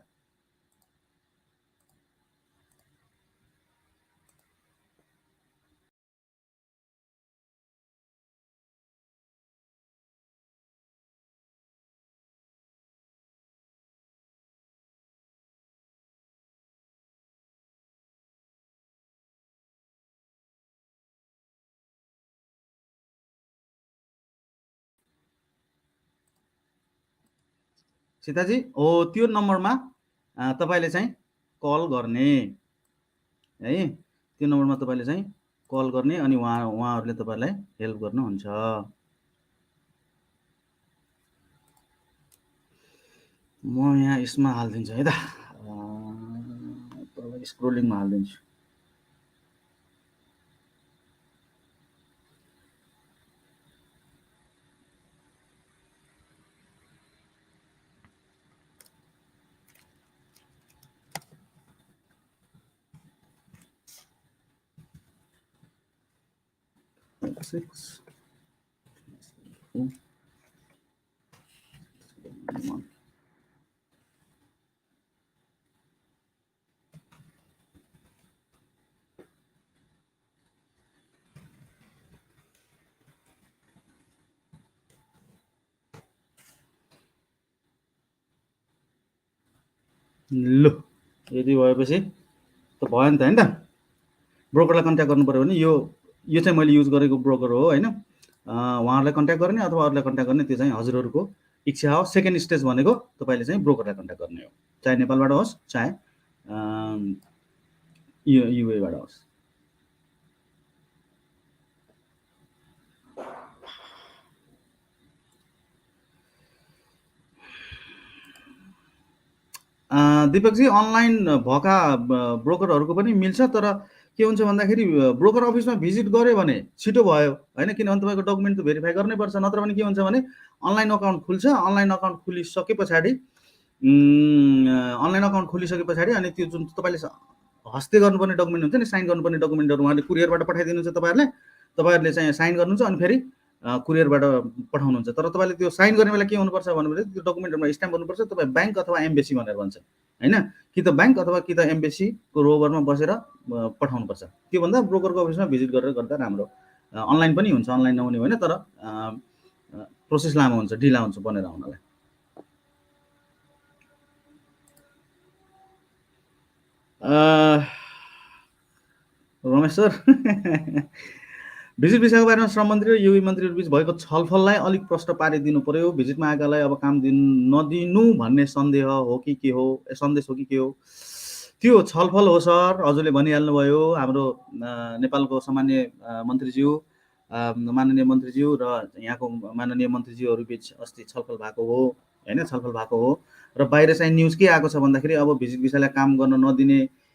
सीताजी हो, त्यो नम्बरमा तपाईँले चाहिँ कल गर्ने है। त्यो नम्बरमा तपाईँले चाहिँ कल गर्ने अनि उहाँहरूले तपाईँलाई हेल्प गर्नुहुन्छ। म यहाँ यसमा हालिदिन्छु है त, स्क्रोलिङमा हालिदिन्छु। Six, ल यदि भएपछि त भयो नि त, होइन त। ब्रोकरलाई कन्ट्याक्ट गर्नु पऱ्यो भने यो चाहिँ मैले युज गरेको ब्रोकर हो होइन। उहाँहरूलाई कन्ट्याक्ट गर्ने अथवा अरूलाई कन्ट्याक्ट गर्ने, त्यो चाहिँ हजुरहरूको इच्छा हो। सेकेन्ड स्टेज भनेको तपाईँले चाहिँ ब्रोकरलाई कन्ट्याक्ट गर्ने हो, चाहे नेपालबाट होस् चाहे युएबाट होस्। दिपकजी अनलाइन भएका ब्रोकरहरूको पनि मिल्छ, तर के हुन्छ भन्दाखेरि ब्रोकर अफिसमा भिजिट गऱ्यो भने छिटो भयो होइन, किनभने तपाईँको डकुमेन्ट त भेरिफाई गर्नै पर्छ। नत्र भने के हुन्छ भने अनलाइन अकाउन्ट खुल्छ, अनलाइन अकाउन्ट खुलिसके पछाडि अनि त्यो जुन तपाईँले हस्ते गर्नुपर्ने डकुमेन्ट हुन्छ नि, साइन गर्नुपर्ने डकुमेन्टहरू उहाँले कुरियरबाट पठाइदिनुहुन्छ तपाईँहरूले चाहिँ साइन गर्नुहुन्छ अनि फेरि कुरियरबाट पठाउनुहुन्छ। तर तपाईँले त्यो साइन गर्ने बेला के हुनुपर्छ भनेपछि त्यो डकुमेन्टहरूमा स्ट्याम्प गर्नुपर्छ तपाईँ ब्याङ्क अथवा एम्बेसी भनेर भन्छ होइन, कि त ब्याङ्क अथवा कि त एम्बेसीको रोभरमा बसेर पठाउनुपर्छ। त्योभन्दा ब्रोकरको अफिसमा भिजिट गरेर गर्दा राम्रो। अनलाइन पनि हुन्छ, अनलाइन नहुने होइन, तर प्रोसेस लामो हुन्छ, ढिला हुन्छ बनेर आउनलाई। रमेश सर भिजिट भिसाको बारेमा श्रम मन्त्री र युवी मन्त्रीहरूबीच भएको छलफललाई अलिक प्रश्न पारिदिनु पर्यो। भिजिटमा आएकालाई अब काम नदिनु भन्ने सन्देश हो कि के हो? त्यो छलफल हो सर, हजुरले भनिहाल्नुभयो। हाम्रो नेपालको सामान्य मन्त्रीज्यू, माननीय मन्त्रीज्यू र यहाँको माननीय मन्त्रीज्यूहरू बिच अस्ति छलफल भएको हो होइन, छलफल भएको हो। र बाहिर चाहिँ न्युज के आएको छ भन्दाखेरि अब भिजिट भिसालाई काम गर्न नदिने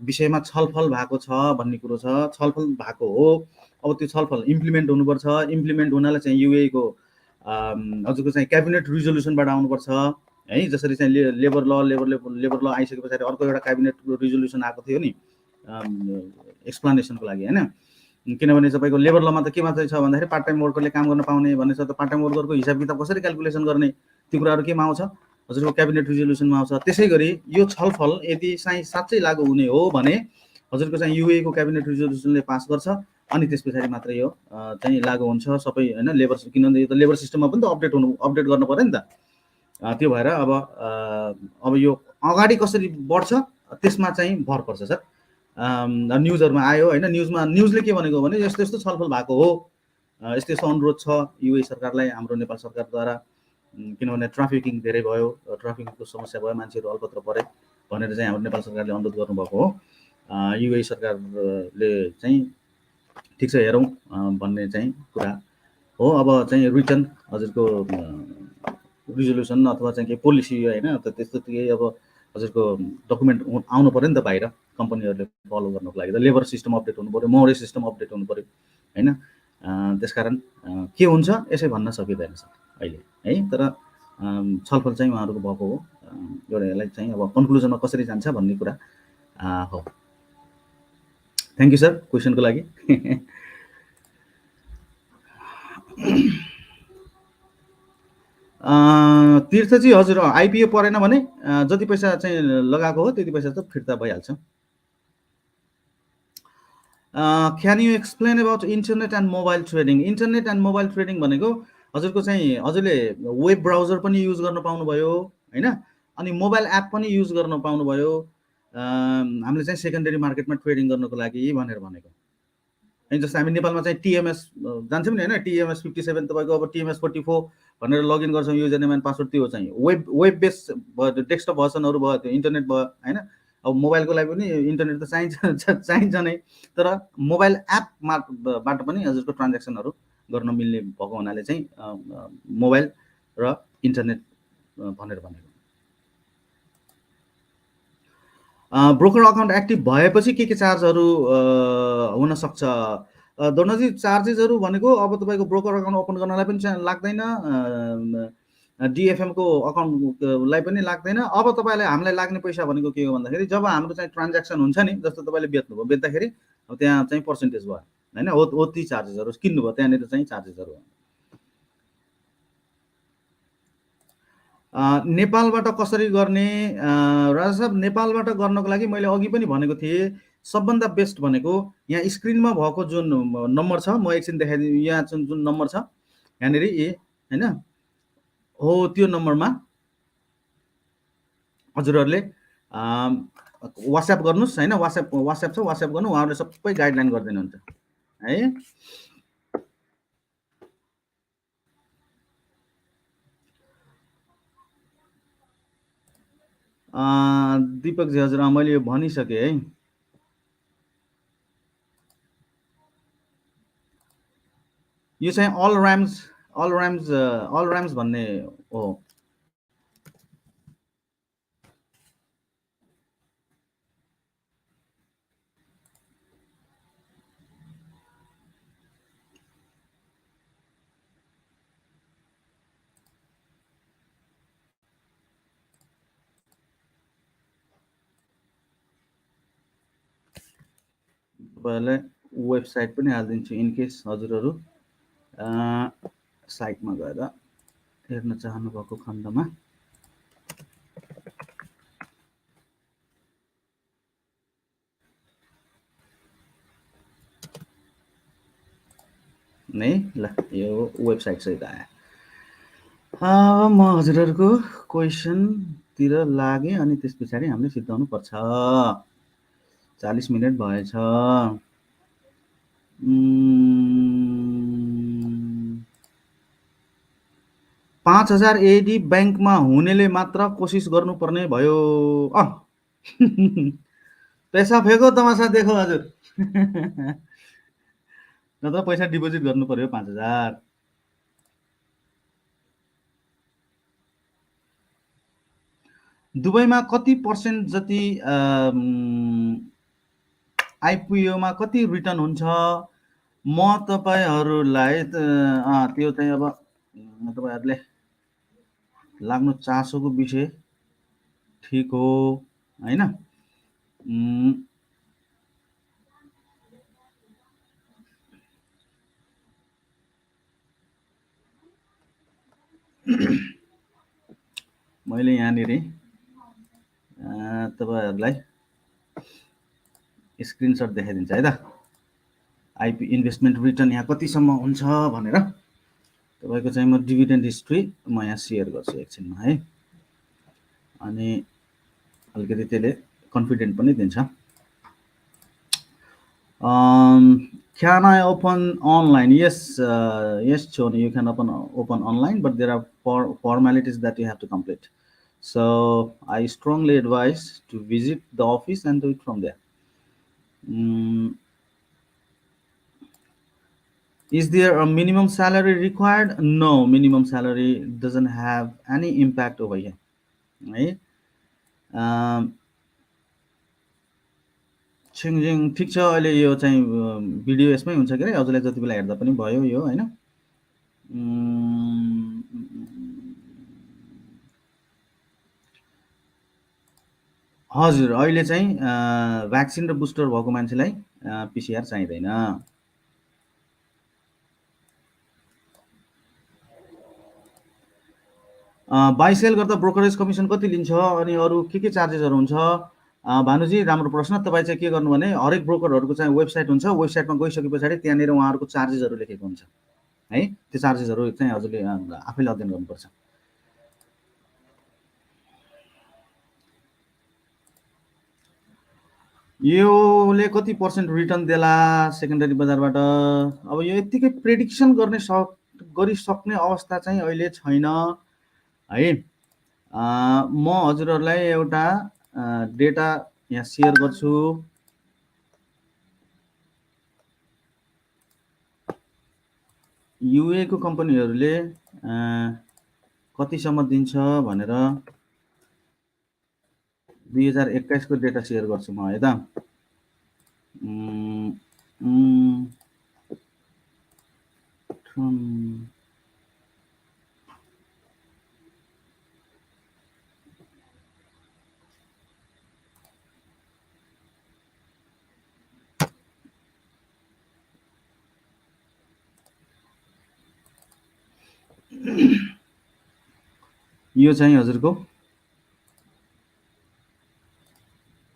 विषयमा छलफल भएको छ भन्ने कुरो छ। छलफल भएको हो, अब त्यो छलफल इम्प्लिमेन्ट हुनुपर्छ। इम्प्लिमेन्ट हुनलाई चाहिँ युएको हजुरको चाहिँ क्याबिनेट रिजोल्युसनबाट आउनुपर्छ है। जसरी चाहिँ लेबर ल आइसके पछाडि अर्को एउटा क्याबिनेट रिजोल्युसन आएको थियो नि एक्सप्लानेसनको लागि होइन। किनभने तपाईँको लेबर लमा त के मात्रै छ भन्दाखेरि पार्ट टाइम वर्करले काम गर्न पाउने भन्ने छ। त पार्ट टाइम वर्करको हिसाब किताब कसरी क्यालकुलेसन गर्ने, त्यो कुराहरू केमा आउँछ? हजुरको क्याबिनेट रिजोल्युसनमा आउँछ। त्यसै गरी यो छलफल यदि चाहिँ साँच्चै लागू हुने हो भने हजुरको चाहिँ युएको क्याबिनेट रिजोल्युसनले पास गर्छ अनि त्यस पछाडि मात्रै यो चाहिँ लागू हुन्छ सबै होइन। लेबर, किनभने यो त लेबर सिस्टममा पनि त अपडेट गर्नु पऱ्यो नि त। त्यो भएर अब यो अगाडि कसरी बढ्छ त्यसमा चाहिँ भर पर्छ सर। न्युजहरूमा आयो होइन, न्युजले के भनेको भने यस्तो यस्तो छलफल भएको हो, यस्तो यस्तो अनुरोध छ युए सरकारलाई हाम्रो नेपाल सरकारद्वारा, किनभने ट्राफिकिङ धेरै भयो, ट्राफिकिङको समस्या भयो, मान्छेहरू अल्पत्र परे भनेर चाहिँ हाम्रो नेपाल सरकारले अनुरोध गर्नुभएको हो। युए सरकारले चाहिँ ठिक छ हेरौँ भन्ने चाहिँ कुरा हो। अब चाहिँ रिटर्न हजुरको रिजोल्युसन अथवा चाहिँ केही पोलिसी होइन त त्यस्तो केही अब हजुरको डकुमेन्ट आउनु पऱ्यो नि त बाहिर कम्पनीहरूले फलो गर्नुको लागि त लेबर सिस्टम अपडेट हुनु पऱ्यो मौरी सिस्टम अपडेट हुनु पऱ्यो होइन त्यसकारण के हुन्छ यसै भन्न सकिँदैन सर अहिले है तर छलफल चाहिँ उहाँहरूको भएको हो एउटा यसलाई चाहिँ अब कन्क्लुजनमा कसरी जान्छ भन्ने कुरा हो थ्याङ्क यू सर क्वेसनको लागि तीर्थजी हजुर आइपिओ परेन भने जति पैसा चाहिँ लगाएको हो त्यति पैसा त फिर्ता भइहाल्छ can you explain about internet and mobile trading internet and mobile trading भनेको हजुरको चाहिँ हजुरले वेब ब्राउजर पनि युज गर्न पाउनुभयो होइन अनि मोबाइल एप पनि युज गर्न पाउनुभयो हामीले चाहिँ सेकेन्डरी मार्केटमा ट्रेडिङ गर्नको लागि भनेर भनेको होइन जस्तो हामी नेपालमा चाहिँ टिएमएस जान्छौँ नि होइन टिएमएस 57 तपाईँको अब टिएमएस 44 भनेर लगइन गर्छौँ युजर नेम एन्ड पासवर्ड त्यो चाहिँ वेब बेस्ड भयो त्यो डेस्कटप भर्सनहरू भयो त्यो इन्टरनेट भयो होइन अब मोबाइलको लागि पनि इन्टरनेट त चाहिन्छ नै तर मोबाइल एपबाट पनि हजुरको ट्रान्जेक्सनहरू गर्न मिल्ने भएको हुनाले चाहिँ मोबाइल र इन्टरनेट भनेर भनेको ब्रोकर अकाउन्ट एक्टिभ भएपछि के चार्जहरू हुनसक्छ दोर्नजी चार्जेसहरू भनेको अब तपाईँको ब्रोकर अकाउन्ट ओपन गर्नलाई पनि लाग्दैन डिएफएमको अकाउन्टलाई पनि लाग्दैन अब तपाईँलाई हामीलाई लाग्ने पैसा भनेको के हो भन्दाखेरि जब हाम्रो चाहिँ ट्रान्ज्याक्सन हुन्छ नि जस्तो तपाईँले बेच्नुभयो बेच्दाखेरि त्यहाँ चाहिँ पर्सेन्टेज भयो होइन हो ती चार्जेसहरू किन्नुभयो त्यहाँनिर चाहिँ चार्जेसहरू हो नेपालबाट कसरी गर्ने राजा साहब नेपालबाट गर्नको लागि मैले अघि पनि भनेको थिएँ सबभन्दा बेस्ट भनेको यहाँ स्क्रिनमा भएको जुन नम्बर छ म एकछिन देखाइदिन्छु यहाँ जुन नम्बर छ यहाँनिर होइन हो त्यो नम्बरमा हजुरहरूले वाट्सएप गर्नुहोस् होइन वाट्सएप छ वाट्सएप गर्नु उहाँहरूले सबै गाइडलाइन गरिदिनुहुन्छ है दिपकजी हजुर मैले यो भनिसकेँ है यो चाहिँ अल ऱ्याम्स भन्ने हो तपाईँहरूलाई वेबसाइट पनि हालिदिन्छु इनकेस हजुरहरू साइटमा गएर हेर्न चाहनुभएको खण्डमा नै ल यो वेबसाइट सहित आयो अब म हजुरहरूको क्वेसनतिर लागेँ अनि त्यस पछाडि हामीले सिद्धाउनु पर्छ 40 मिनट भएछ 5000 एडी ब्याङ्कमा हुनेले मात्र कोसिस गर्नुपर्ने भयो पैसा फेको तमासा देखो हजुर नत्र पैसा डिपोजिट गर्नु पर्यो 5000 दुबईमा कति पर्सेन्ट जति आइपिओमा कति रिटर्न हुन्छ म तपाईँहरूलाई त्यो चाहिँ अब तपाईँहरूले लाग्नु चासोको विषय ठिक हो होइन मैले यहाँनिर तपाईँहरूलाई स्क्रिनसट देखाइदिन्छ है त आइपी इन्भेस्टमेन्ट रिटर्न यहाँ कतिसम्म हुन्छ भनेर तपाईँको चाहिँ म डिभिडेन्ड हिस्ट्री म यहाँ सेयर गर्छु एकछिनमा है अनि अलिकति त्यसले कन्फिडेन्ट पनि दिन्छ can I open online? Yes, yes, Choni, you can open online, but there are formalities that you have to complete. So I strongly advise to visit the office and do it from there. Is there a minimum salary required? No, minimum salary doesn't have any impact over here. है छिङझिङ ठिक छ अहिले यो चाहिँ video यसमै हुन्छ के अरे हजुरलाई जति बेला हेर्दा पनि भयो यो होइन हजुर अहिले चाहिँ भ्याक्सिन र बुस्टर भएको मान्छेलाई पिसिआर चाहिँदैन बाई सेल गर्दा ब्रोकरेज कमिसन कति लिन्छ अनि अरू के चार्जेसहरू हुन्छ भानुजी राम्रो प्रश्न तपाईँ चाहिँ के गर्नु भने हरेक ब्रोकरहरूको चाहिँ वेबसाइट हुन्छ वेबसाइटमा गइसके पछाडि त्यहाँनिर उहाँहरूको चार्जेसहरू लेखेको हुन्छ है त्यो चार्जेसहरू चाहिँ हजुरले आफैले अध्ययन गर्नुपर्छ योले कति पर्सेन्ट रिटर्न देला सेकेन्डरी बजारबाट अब यो यत्तिकै प्रेडिक्सन गरिसक्ने अवस्था चाहिँ अहिले छैन है म हजुरहरूलाई एउटा डेटा यहाँ सेयर गर्छु युएको कम्पनीहरूले कतिसम्म दिन्छ भनेर 2021 को डेटा सेयर गर्छु म है त यो चाहिँ हजुरको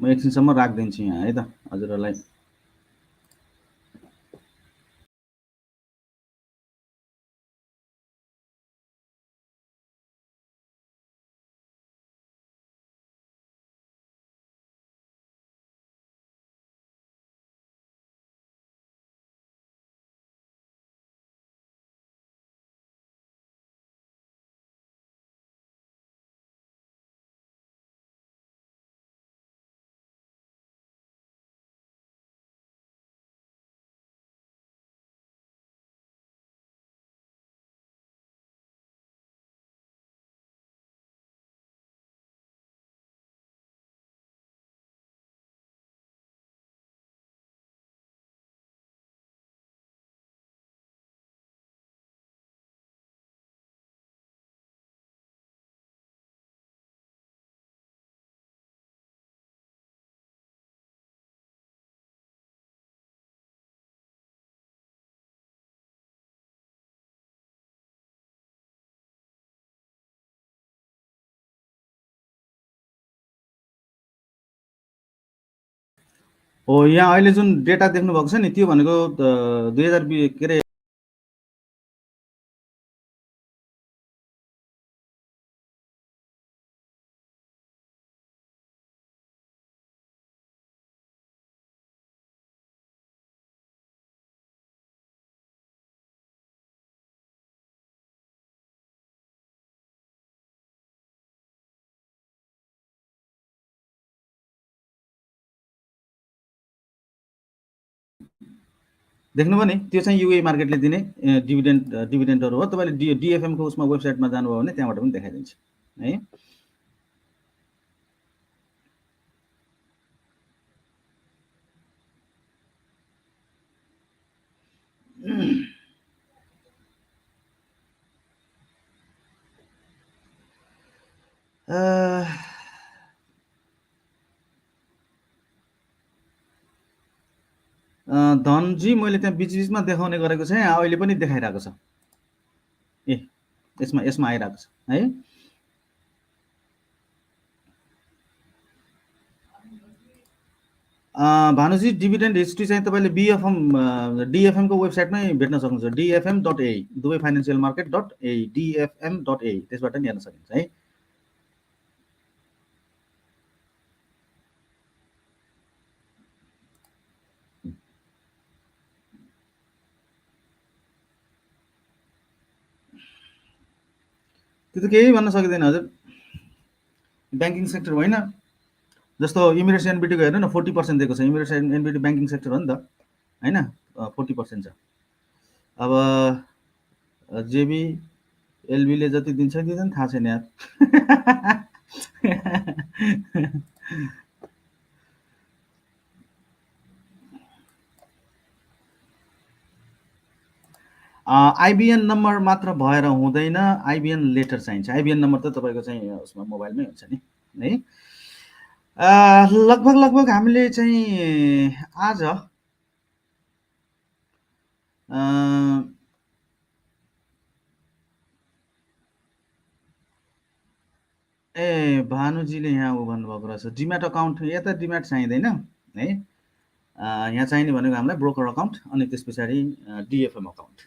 म एकछिनसम्म राखिदिन्छु यहाँ है त हजुरहरूलाई हो यहाँ अहिले जुन डेटा देख्नु भएको छ नि त्यो भनेको 2020 के अरे देख्नुभयो नि त्यो चाहिँ युए मार्केटले दिने डिभिडेन्डहरू हो तपाईँले डिएफएमको उसमा वेबसाइटमा जानुभयो भने त्यहाँबाट पनि देखाइदिन्छ है धनजी मैले त्यहाँ बिचबिचमा देखाउने गरेको चाहिँ अहिले पनि देखाइरहेको छ ए यसमा यसमा आइरहेको छ है भानुजी डिभिडेन्ड हिस्ट्री चाहिँ तपाईँले डिएफएमको वेबसाइटमै भेट्न सक्नुहुन्छ dfm.ai Dubai financial market .ai dfm.ai त्यसबाट नि हेर्न सकिन्छ है त्यो त केही भन्न सकिँदैन हजुर ब्याङ्किङ सेक्टर होइन जस्तो इमिरेट्स एनबिटीको हेर्नु न 40% दिएको छ इमिरेट्स एनबिटी ब्याङ्किङ सेक्टर हो नि त होइन 40% छ अब जेबी एलबीले जति दिन्छ कि दिँदैन थाहा छैन यार। आइबिएन नम्बर मात्र भएर हुँदैन, आइबिएन लेटर चाहिन्छ। आइबिएन नम्बर त तपाईँको चाहिँ उसमा मोबाइलमै हुन्छ नि है। लगभग लगभग हामीले चाहिँ आज अ, ए भानुजीले यहाँ ऊ भन्नुभएको रहेछ, डिम्याट अकाउन्ट। यहाँ त डिम्याट चाहिँदैन है। यहाँ चाहिने भनेको हामीलाई ब्रोकर अकाउन्ट अनि त्यस पछाडि डिएफएम अकाउन्ट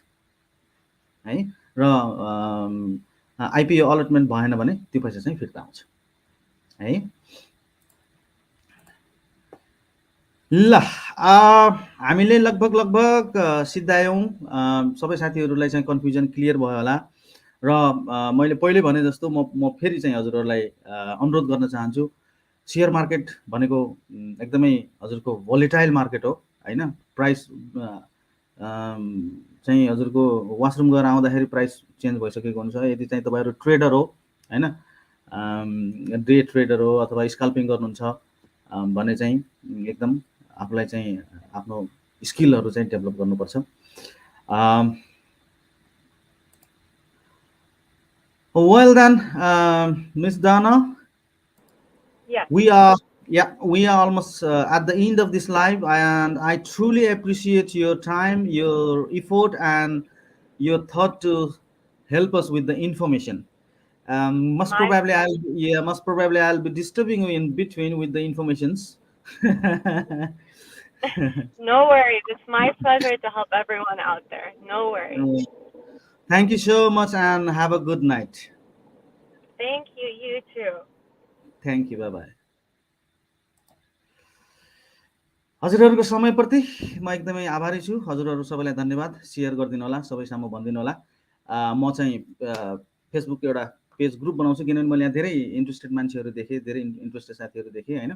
है। र आइपिओ अलटमेन्ट भएन भने त्यो पैसा चाहिँ फिर्ता आउँछ है। ल हामीले लगभग लगभग सिद्धायौँ। सबै साथीहरूलाई चाहिँ कन्फ्युजन क्लियर भयो होला। र मैले पहिले भने जस्तो म फेरि चाहिँ हजुरहरूलाई अनुरोध गर्न चाहन्छु, सेयर मार्केट भनेको एकदमै हजुरको भोलेटाइल मार्केट हो होइन। प्राइस चाहिँ हजुरको वासरुम गएर आउँदाखेरि प्राइस चेन्ज भइसकेको हुन्छ। यदि चाहिँ तपाईँहरू ट्रेडर हो होइन, डे ट्रेडर हो अथवा स्काल्पिङ गर्नुहुन्छ भने चाहिँ एकदम आफूलाई चाहिँ आफ्नो स्किलहरू चाहिँ डेभलप गर्नुपर्छ। Well then, Miss Dana, Yes. we are yeah, we are almost at the end of this live, and I truly appreciate your time, your effort, and your thought to help us with the information. Most My probably I'll be disturbing you in between with the informations. No worries. It's my pleasure to help everyone out there. No worries. Uh, Thank you so much and have a good night. Thank you. You too. Thank you. Bye bye. हजुरहरूको समयप्रति म एकदमै आभारी छु। हजुरहरू सबैलाई धन्यवाद। Share गरिदिनु होला, सबैसम्म भनिदिनु होला। म चाहिँ फेसबुक एउटा पेज ग्रुप बनाउँछु, किनभने मैले यहाँ धेरै इन्ट्रेस्टेड मान्छेहरू देखेँ, धेरै इन्ट्रेस्टेड साथीहरू देखेँ होइन।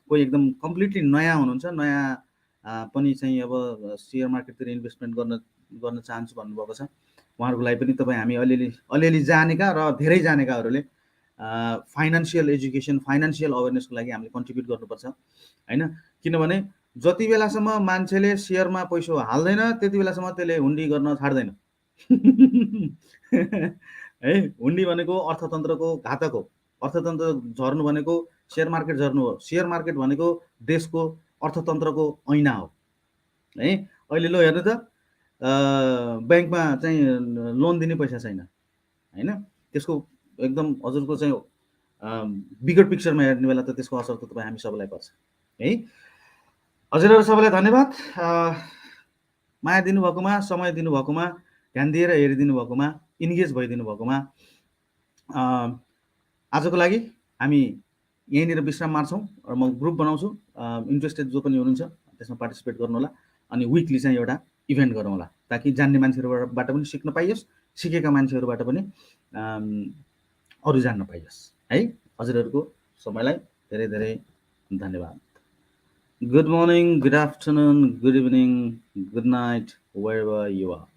कोही एकदम कम्प्लिटली नयाँ हुनुहुन्छ, नयाँ पनि चाहिँ अब सेयर मार्केटतिर इन्भेस्टमेन्ट गर्न गर्न चाहन्छु भन्नुभएको छ। उहाँहरूको लागि पनि तपाईँ हामी अलिअलि अलिअलि जानेका र धेरै जानेकाहरूले फाइनेन्सियल एजुकेसन, फाइनेन्सियल अवेरनेसको लागि हामीले कन्ट्रिब्युट गर्नुपर्छ होइन। किनभने जति बेलासम्म मान्छेले सेयरमा पैसा हाल्दैन त्यति बेलासम्म त्यसले हुन्डी गर्न छाड्दैन। है, हुन्डी भनेको अर्थतन्त्रको घातक हो। अर्थतन्त्र झर्नु भनेको सेयर मार्केट झर्नु हो। सेयर मार्केट भनेको देशको अर्थतन्त्रको ऐना हो है। अहिले ल हेर्नु त, ब्याङ्कमा चाहिँ लोन दिने पैसा छैन होइन। त्यसको एकदम हजुरको चाहिँ बिगर पिक्चरमा हेर्ने बेला त त्यसको असर त तपाईँ हामी सबैलाई पर्छ है। हजुरहरू सबैलाई धन्यवाद। माया दिनुभएकोमा, समय दिनुभएकोमा, ध्यान दिएर हेरिदिनु भएकोमा, इन्गेज भइदिनु भएकोमा आजको लागि हामी यहीँनिर विश्राम मार्छौँ। र म ग्रुप बनाउँछु, इन्ट्रेस्टेड जो पनि हुनुहुन्छ त्यसमा पार्टिसिपेट गर्नु होला। अनि विकली चाहिँ एउटा इभेन्ट गरौँ होला, ताकि जान्ने मान्छेहरूबाट पनि सिक्न पाइयोस्, सिकेका मान्छेहरूबाट पनि अरू जान्न पाइयोस् है। हजुरहरूको समयलाई धेरै धेरै धन्यवाद। Good morning, good afternoon, good evening, good night, wherever you are.